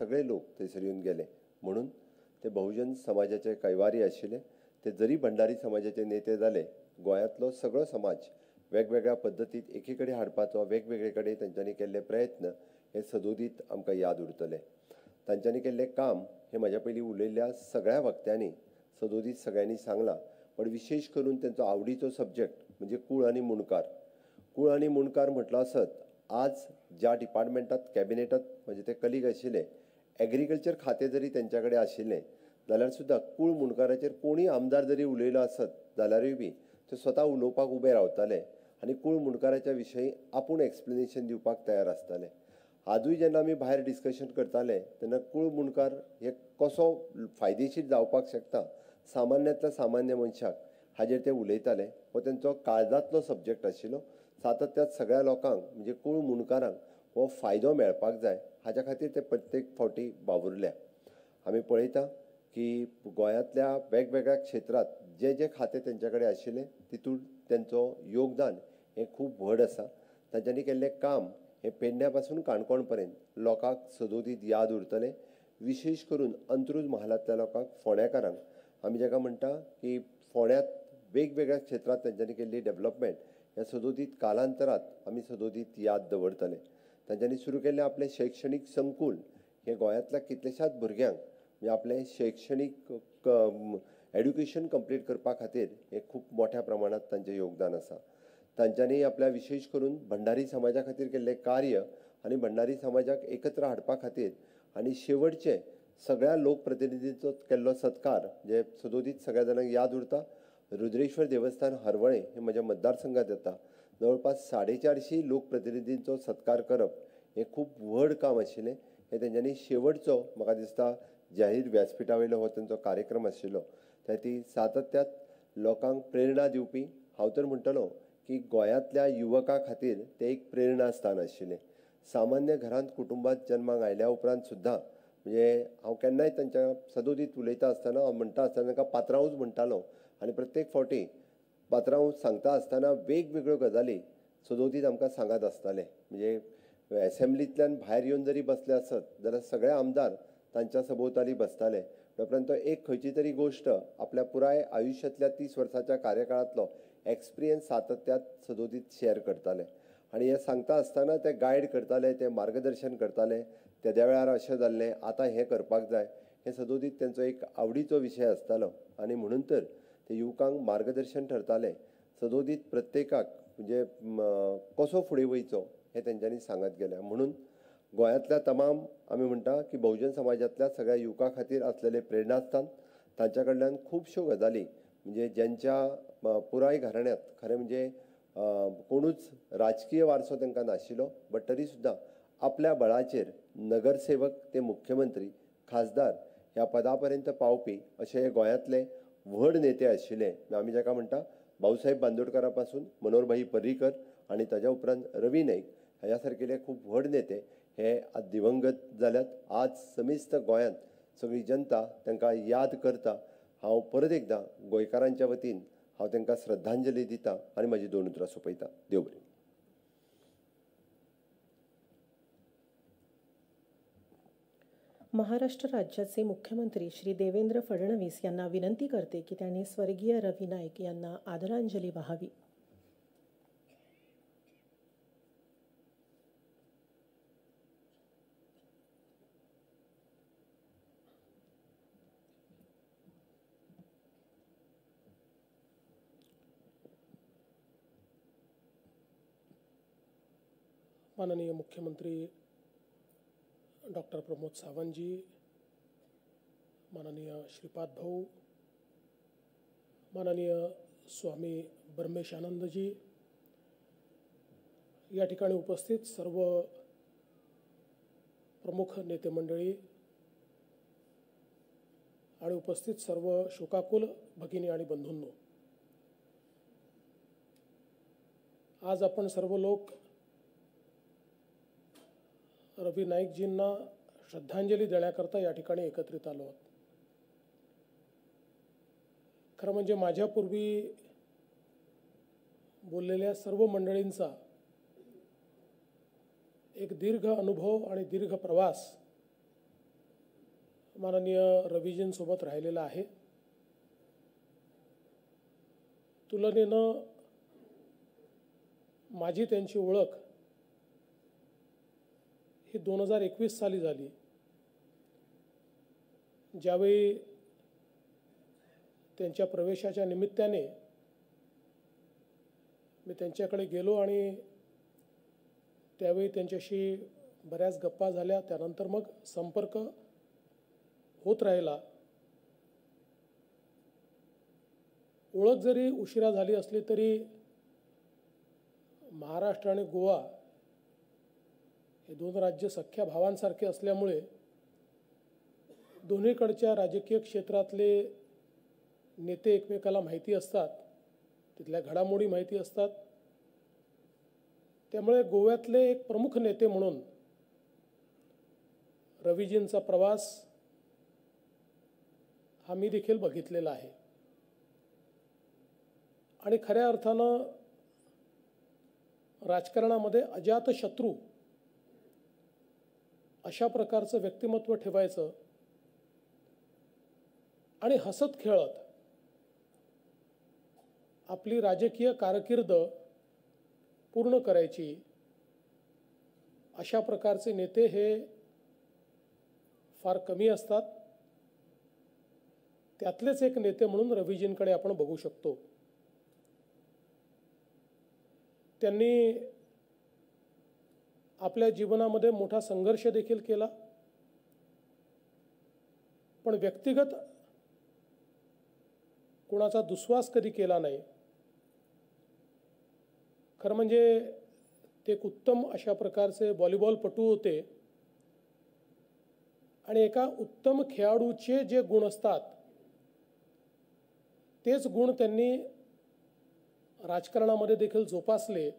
सगळे लोक थंयसर येवन गेले म्हणून ते बहुजन समाजाचे कैवारी आशिल्ले। ते जरी भंडारी समाजाचे नेते जाले, गोंयांतलो सगळो समाज वेगवेगळ्या पद्दतीत एके कडेन हाडपाचो वेगवेगळे कडेन तांच्यांनी केल्ले प्रयत्न हे सदोदीत आमकां याद उरतले। तांच्यांनी केल्लें काम हे म्हाज्या पयलीं उलयल्ल्या सगळ्या वक्त्यांनी सदोदीत सगळ्यांनी सांगलां, पण विशेश करून तांचो आवडीचो सब्जेक्ट म्हणजे कूळ आनी मुणकार। कूळ आनी मुणकार म्हटलो आसत आज ज्या डिपार्टमेंटात कॅबिनेटात म्हणजे ते कलीग आशिल्ले, एग्रीकल्चर खातें जरी तेंच्या कडेन आशिल्लें जाल्यार सुद्दां कूळ मुणकाराचेर कोणी आमदार जरी उलयलो आसत जाल्यारूय बी ते स्वता उलोवपाक उबे रावताले आनी कूळ मुणकाराच्या विशयी आपूण एक्सप्लेनेशन दिवपाक तयार आसताले। आजूय जेन्ना आमी भायर डिस्कशन करताले तेन्ना कूळ मुणकार हे कसो फायदेशीर जावपाक शकता सामान्यांतल्या सामान्य मनशाक हाजेर ते उलयताले। हो तेंचो काळजांतलो सब्जेक्ट आशिल्लो। सातत्यात सगळ्या लोकांक म्हणजे कूळ मुणकारांक हो फायदो मेळपाक जाय हाच्या खातीर ते प्रत्येक फावटी वावुरल्या। आमी पळयता की गोंयांतल्या वेगवेगळ्या क्षेत्रांत जे जे खातें तेंच्या कडेन आशिल्लें तितून तेंचो योगदान हें खूब व्हड आसा। तांच्यांनी केल्लें काम हे पेडण्या पासून काणकोण पर्यंत लोकांक सदोदीत याद उरतलें। विशेष करून अंत्रूज महालांतल्या लोकांक फोंड्याकारांक आमी जाका म्हणटा की फोंड्यांत वेगवेगळ्या क्षेत्रांत तांच्यांनी केल्ली डेव्हलपमेंट ह्या सदोदीत कालांतरांत आमी सदोदीत याद दवरतले। तांच्यांनी सुरू केल्लें आपलें शैक्षणीक संकूल हे गोंयांतल्या कितल्याशाच भुरग्यांक म्हणजे आपलें शैक्षणीक एड्युकेशन कंप्लीट करपा खातीर हे खूब मोठ्या प्रमाणांत तांचें योगदान आसा। तांच्यांनी आपल्या विशेष करून भंडारी समाजा खातीर केल्लें कार्य आनी भंडारी समाजाक एकत्र हाडपा खातीर आनी शेवटचे सगळ्या लोकप्रतिनिधींचो केल्लो सत्कार जे सदोदीत सगळ्या जाणांक याद उरता। रुद्रेश्वर देवस्थान हरवळें हे म्हज्या मतदारसंघात येता। जवळपास 450 लोकप्रतिनिधींचो सत्कार करप हें खूब व्हड काम आशिल्लें। हे तेंच्यांनी शेवटचो म्हाका दिसता जाहीर व्यासपिठा वयलो हो तेंचो कार्यक्रम आशिल्लो। ती सातत्यात लोकांक प्रेरणा दिवपी हांव तर म्हणटलों की गोंयांतल्या युवकां खातीर तें एक प्रेरणा स्थान आशिल्लें। सामान्य घरांत कुटुंबांत जल्माक आयल्या उपरांत सुद्दां म्हणजे हांव केन्नाय तांच्या सदोदीत उलयता आसतना हांव म्हणटा आसतना तांकां पात्रांवूच म्हणटालो आनी प्रत्येक फावटी पात्रांव सांगता आसतना वेगवेगळ्यो गजाली सदोदीत आमकां सांगत आसताले। म्हणजे एसेंब्लींतल्यान भायर येवन जरी बसले आसत जाल्यार सगळे आमदार तांच्या सभोवताली बसताले। उपरांत तो एक खंयची तरी गोश्ट आपल्या पुराय आयुश्यांतल्या 30 वर्सांच्या कार्यकाळांतलो एक्सपिरियन्स सातत्यात सदोदीत शेअर करताले आनी हे सांगता आसतना ते गायड करताले, ते मार्गदर्शन करताले। त्या वेळार अशें जाल्लें, आतां हें करपाक जाय, हे सदोदीत तेंचो एक आवडीचो विशय आसतालो आनी म्हणून तर ते युवकांक मार्गदर्शन ठरताले। सदोदीत प्रत्येकाक म्हणजे कसो फुडें वयचो हें तेंच्यांनी सांगत गेल्या। म्हणून गोंयांतल्या तमाम आमी म्हणटा की बहुजन समाजांतल्या सगळ्या युवकां खातीर आसलेलें प्रेरणास्थान तांच्या कडल्यान खुबश्यो गजाली म्हणजे ज्यांच्या पुराय घराण्यांत खरें म्हणजे कोणूच राजकीय वारसो तांकां नाशिल्लो, बट तरी सुद्दां आपल्या बळाचेर नगरसेवक ते मुख्यमंत्री खासदार ह्या पदा पर्यंत पावपी अशे हे गोंयांतले व्हड नेते आशिल्ले। आमी जाका म्हणटा भाऊसाहेब बांदोडकरा पासून मनोहरभाई पर्रीकर आनी ताच्या उपरांत रवी नाईक ह्या सारकेले खूब व्हड नेते हे आज दिवंगत जाल्यात। आज समेस्त गोंयांत सगळी जनता तांकां याद करता। हांव परत एकदां गोंयकारांच्या वतीन हांव तांकां श्रद्धांजली दिता आनी म्हजी 2 उतरां सोंपयता। देव बरें। महाराष्ट्र राज्याचे मुख्यमंत्री श्री देवेंद्र फडणवीस यांना विनंती करते की त्यांनी स्वर्गीय रवी नाईक यांना आदरांजली वाहावी। माननीय मुख्यमंत्री डॉक्टर प्रमोद सावंत जी, माननीय श्रीपाद भाऊ, माननीय स्वामी ब्रह्मेशानंद जी, या ठिकाणी उपस्थित सर्व प्रमुख नेते मंडळी आणि उपस्थित सर्व शोकाकुल भगिनी आणि बंधूंनो, आज आपण सर्व लोक रवी नाईकजींना श्रद्धांजली देण्याकरता या ठिकाणी एकत्रित आलो आहोत। खरं म्हणजे माझ्यापूर्वी बोललेल्या सर्व मंडळींचा एक दीर्घ अनुभव आणि दीर्घ प्रवास माननीय रवीजींसोबत राहिलेला आहे. तुलनेनं माझी त्यांची ओळख ही 2021 साली झाली, ज्यावेळी त्यांच्या प्रवेशाच्या निमित्ताने मी त्यांच्याकडे गेलो आणि त्यावेळी त्यांच्याशी बऱ्याच गप्पा झाल्या. त्यानंतर मग संपर्क होत राहिला. ओळख जरी उशिरा झाली असली तरी महाराष्ट्र आणि गोवा हे दोन राज्य सख्ख्या भावांसारखे असल्यामुळे दोन्हीकडच्या राजकीय क्षेत्रातले नेते एकमेकाला माहिती असतात, तिथल्या घडामोडी माहिती असतात. त्यामुळे गोव्यातले एक प्रमुख नेते म्हणून रवीजींचा प्रवास हा मी देखील बघितलेला आहे. आणि खऱ्या अर्थानं राजकारणामध्ये अजातशत्रू अशा प्रकारचं व्यक्तिमत्व ठेवायचं आणि हसत खेळत आपली राजकीय कारकीर्द पूर्ण करायची, अशा प्रकारचे नेते हे फार कमी असतात. त्यातलेच एक नेते म्हणून रवीजींकडे आपण बघू शकतो. त्यांनी आपल्या जीवनामध्ये मोठा संघर्ष देखील केला, पण व्यक्तिगत कोणाचा दुस्वास कधी केला नाही. खरं म्हणजे ते एक उत्तम अशा प्रकारचे व्हॉलीबॉलपटू होते आणि एका उत्तम खेळाडूचे जे गुण असतात तेच गुण त्यांनी राजकारणामध्ये देखील जोपासले.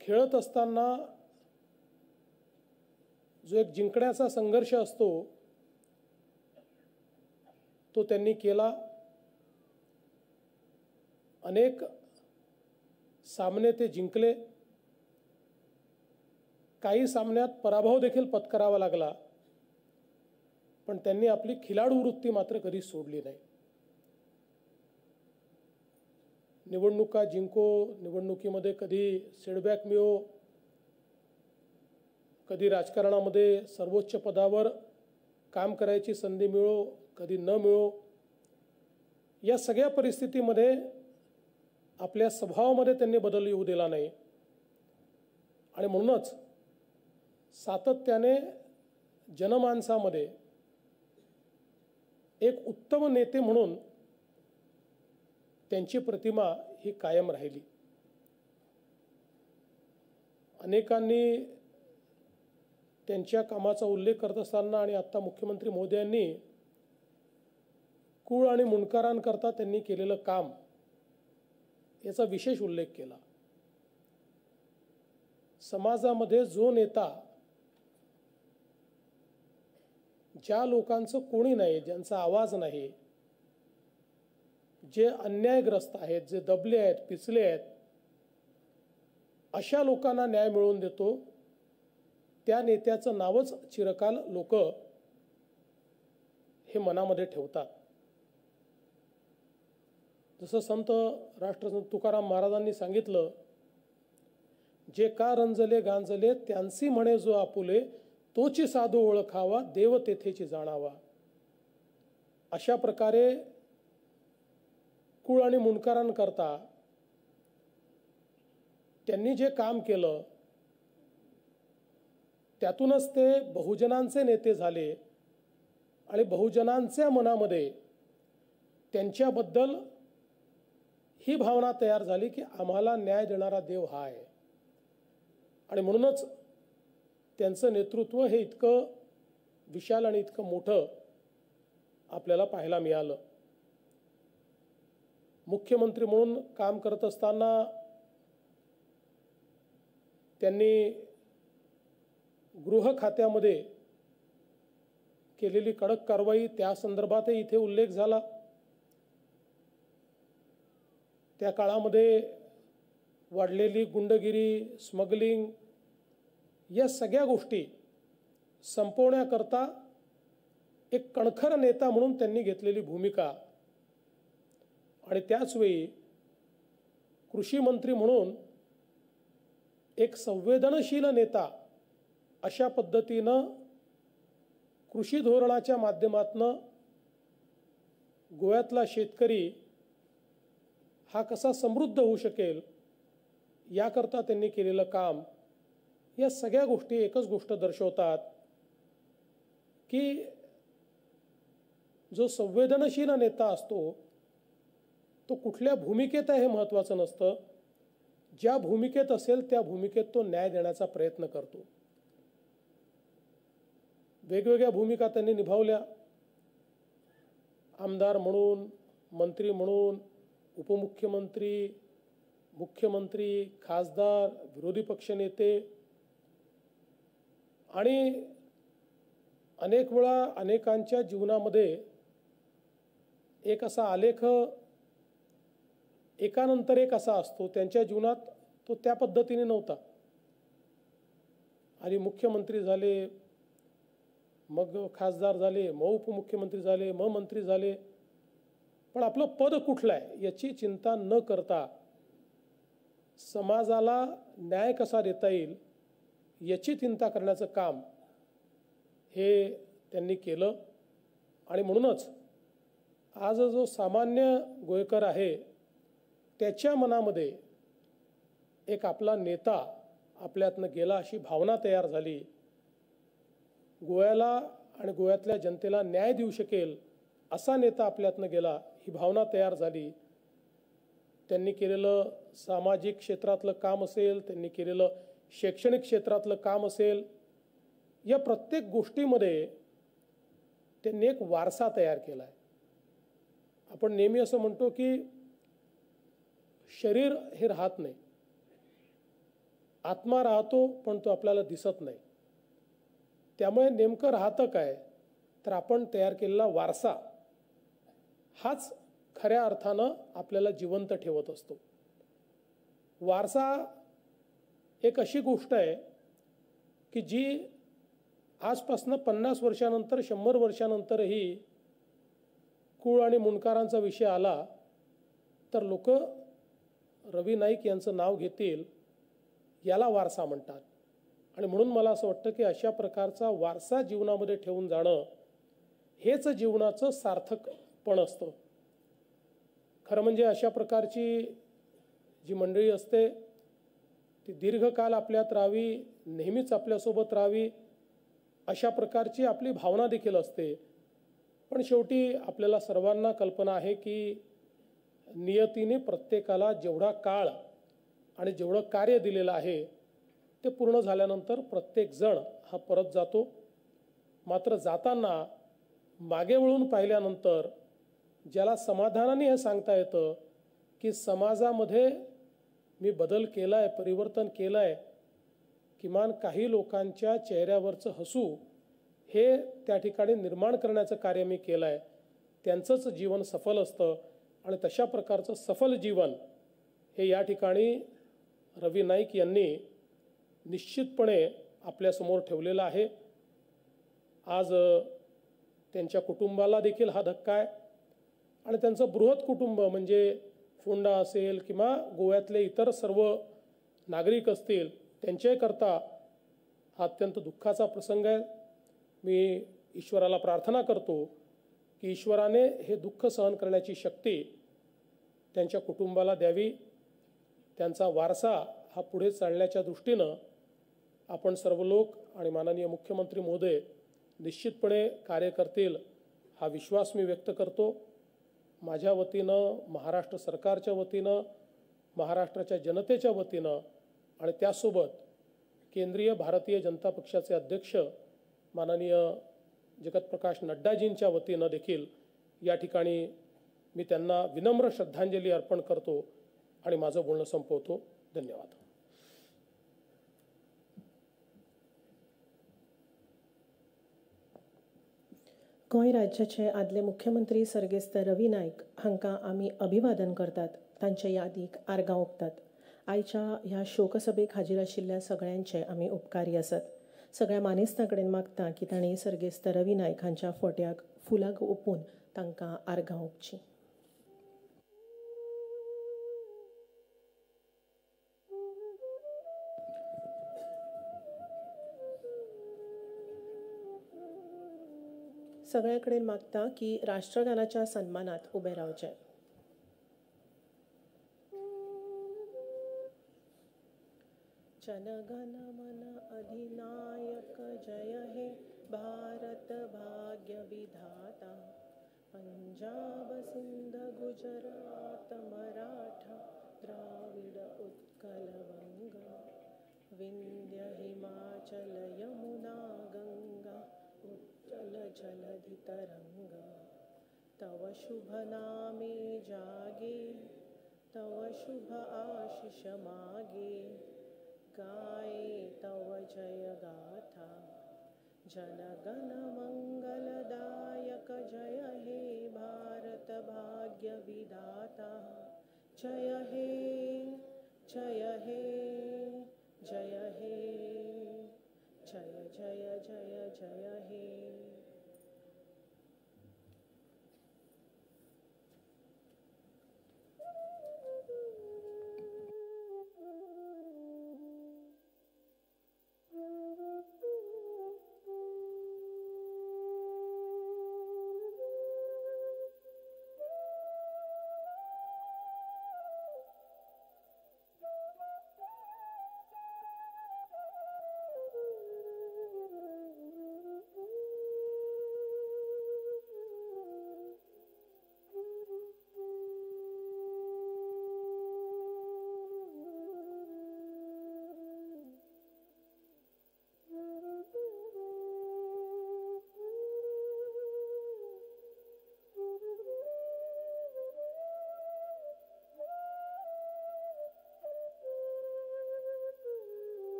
खेळत असताना जो एक जिंकण्याचा संघर्ष असतो तो त्यांनी केला. अनेक सामने ते जिंकले. काही सामन्यात पराभव देखील पत्करावा लागला, पण त्यांनी आपली खिलाडू वृत्ती मात्र कधी सोडली नाही. निवडणुका जिंको, निवडणुकीमध्ये कधी सेटबॅक मिळो, कधी राजकारणामध्ये सर्वोच्च पदावर काम करायची संधी मिळो, कधी न मिळो, या सगळ्या परिस्थितीमध्ये आपल्या स्वभावामध्ये त्यांनी बदल येऊ दिला नाही. आणि म्हणूनच सातत्याने जनमानसामध्ये एक उत्तम नेते म्हणून त्यांची प्रतिमा ही कायम राहिली. अनेकांनी त्यांच्या कामाचा उल्लेख करत असताना आणि आता मुख्यमंत्री महोदयांनी कुळ आणि मुंडकरांकरता त्यांनी केलेलं काम याचा विशेष उल्लेख केला. समाजामध्ये जो नेता ज्या लोकांचं कोणी नाही, ज्यांचा आवाज नाही, जे अन्यायग्रस्त आहेत, जे दबले आहेत, पिचले आहेत, अशा लोकांना न्याय मिळवून देतो, त्या नेत्याचं नावच चिरकाल लोक हे मनामध्ये ठेवतात. जसं संत राष्ट्रसंत तुकाराम महाराजांनी सांगितलं, जे का रंजले गांजले त्यांसी म्हणे जो आपुले, तोची साधू ओळखावा देव तेथेची जाणावा. अशा प्रकारे कुळ आणि मुंडकरांकरता त्यांनी जे काम केलं त्यातूनच ते बहुजनांचे नेते झाले आणि बहुजनांच्या मनामध्ये त्यांच्याबद्दल ही भावना तयार झाली की आम्हाला न्याय देणारा देव हा आहे. आणि म्हणूनच त्यांचं नेतृत्व हे इतकं विशाल आणि इतकं मोठं आपल्याला पाहायला मिळालं. मुख्यमंत्री म्हणून काम करत असताना त्यांनी गृह खात्यामध्ये केलेली कडक कारवाई, त्या संदर्भातही इथे उल्लेख झाला. त्या काळामध्ये वाढलेली गुंडगिरी, स्मगलिंग, या सगळ्या गोष्टी संपवण्याकरता एक कणखर नेता म्हणून त्यांनी घेतलेली भूमिका आणि त्याचवेळी कृषी मंत्री म्हणून एक संवेदनशील नेता अशा पद्धतीनं कृषी धोरणाच्या माध्यमातून गोव्यातला शेतकरी हा कसा समृद्ध होऊ शकेल याकरता त्यांनी केलेलं काम, या सगळ्या गोष्टी एकच गोष्ट दर्शवतात की जो संवेदनशील नेता असतो तो कुठल्या भूमिकेत आहे हे महत्त्वाचं नसतं, ज्या भूमिकेत असेल त्या भूमिकेत तो न्याय देण्याचा प्रयत्न करतो. वेगवेगळ्या भूमिका त्यांनी निभावल्या. आमदार म्हणून, मंत्री म्हणून, उपमुख्यमंत्री, मुख्यमंत्री, खासदार, विरोधी पक्षनेते आणि अनेक वेळा अनेकांच्या जीवनामध्ये एक असा आलेख एकानंतर एक असा असतो. त्यांच्या जीवनात तो त्या पद्धतीने नव्हता. आणि मुख्यमंत्री झाले, मग खासदार झाले, मग उपमुख्यमंत्री झाले, मग मंत्री झाले, पण आपलं पद कुठलं आहे याची चिंता न करता समाजाला न्याय कसा देता येईल याची चिंता करण्याचं काम हे त्यांनी केलं. आणि म्हणूनच आज जो सामान्य गोयकर आहे त्याच्या मनामध्ये एक आपला नेता आपल्यातनं गेला अशी भावना तयार झाली. गोव्याला आणि गोव्यातल्या जनतेला न्याय देऊ शकेल असा नेता आपल्यातनं गेला ही भावना तयार झाली. त्यांनी केलेलं सामाजिक क्षेत्रातलं काम असेल, त्यांनी केलेलं शैक्षणिक क्षेत्रातलं काम असेल, या प्रत्येक गोष्टीमध्ये त्यांनी एक वारसा तयार केला आहे. आपण नेहमी असं म्हणतो की शरीर हे राहत नाही, आत्मा राहतो पण तो आपल्याला दिसत नाही. त्यामुळे नेमकं राहतं काय तर आपण तयार केलेला वारसा हाच खऱ्या अर्थानं आपल्याला जिवंत ठेवत असतो. वारसा एक अशी गोष्ट आहे की जी आजपासनं 50 वर्षानंतर 100 वर्षानंतरही कुळ आणि मुंडकारांचा विषय आला तर लोक रवी नाईक यांचं नाव घेतील, याला वारसा म्हणतात. आणि म्हणून मला असं वाटतं की अशा प्रकारचा वारसा जीवनामध्ये ठेवून जाणं हेच जीवनाचं सार्थकपण असतं. खरं म्हणजे अशा प्रकारची जी मंडळी असते ती दीर्घकाल आपल्यात राहावी, नेहमीच आपल्यासोबत राहावी अशा प्रकारची आपली भावना देखील असते. पण शेवटी आपल्याला सर्वांना कल्पना आहे की नियतीने प्रत्येकाला जेवढा काळ आणि जेवढं कार्य दिलेलं आहे ते पूर्ण झाल्यानंतर प्रत्येकजण हा परत जातो. मात्र जाताना मागे वळून पाहिल्यानंतर ज्याला समाधानाने हे सांगता येतं की समाजामध्ये मी बदल केला आहे, परिवर्तन केलं आहे, किमान काही लोकांच्या चेहऱ्यावरचं हसू हे त्या ठिकाणी निर्माण करण्याचं कार्य मी केलं आहे, त्यांचंच जीवन सफल असतं. आणि तशा प्रकारचं सफल जीवन हे या ठिकाणी रवी नाईक यांनी निश्चितपणे आपल्यासमोर ठेवलेलं आहे. आज त्यांच्या कुटुंबाला देखील हा धक्का आहे आणि त्यांचं बृहत कुटुंब म्हणजे फोंडा असेल किंवा गोव्यातले इतर सर्व नागरिक असतील त्यांच्याकरता हा अत्यंत दुःखाचा प्रसंग आहे. मी ईश्वराला प्रार्थना करतो की ईश्वराने हे दुःख सहन करण्याची शक्ती त्यांच्या कुटुंबाला द्यावी. त्यांचा वारसा हा पुढे चालण्याच्या दृष्टीनं आपण सर्व लोक आणि माननीय मुख्यमंत्री महोदय निश्चितपणे कार्य करतील हा विश्वास मी व्यक्त करतो. माझ्या वतीनं, महाराष्ट्र सरकारच्या वतीनं, महाराष्ट्राच्या जनतेच्या वतीनं आणि त्यासोबत केंद्रीय भारतीय जनता पक्षाचे अध्यक्ष माननीय जगतप्रकाश नड्डाजींच्या वतीनं देखील या ठिकाणी मी त्यांना विनम्र श्रद्धांजली अर्पण करतो आणि माझं बोलणं संपवतो. धन्यवाद. गोंय राज्याचे आदले मुख्यमंत्री सर्गेस्त रवी नाईक हांकां आमी अभिवादन करतात. तांचे यादीक आर्गां ओंपतात. आयच्या ह्या शोकसभेक हाजीर आशिल्ल्या सगळ्यांचे आमी उपकारी आसात. सगळ्या मानेस्तां मागता की तांणी सर्गेस्त रवी नायकांच्या फोट्याक फुलां ओपून तांकां आर्गां ओपचीं. सगळ्या कडेन मागता की राष्ट्रगानाच्या सन्मानात उबे रावचें. जनगण मन अधिनायक जय हे भारत भाग्य विधाता. पंजाब सिंध गुजरात मराठा द्राविड उत्कल वंग. विंध्य हिमाचल यमुना गंगा उज्जल जलधि तरंग. तव शुभ नामे जागे तव शुभ आशीष मागे. गाये तव जय गाथा. जनगण मंगलदायक जय हे भारत भाग्य विधाता. जय हे जय हे जय हे जय जय जय जय हे.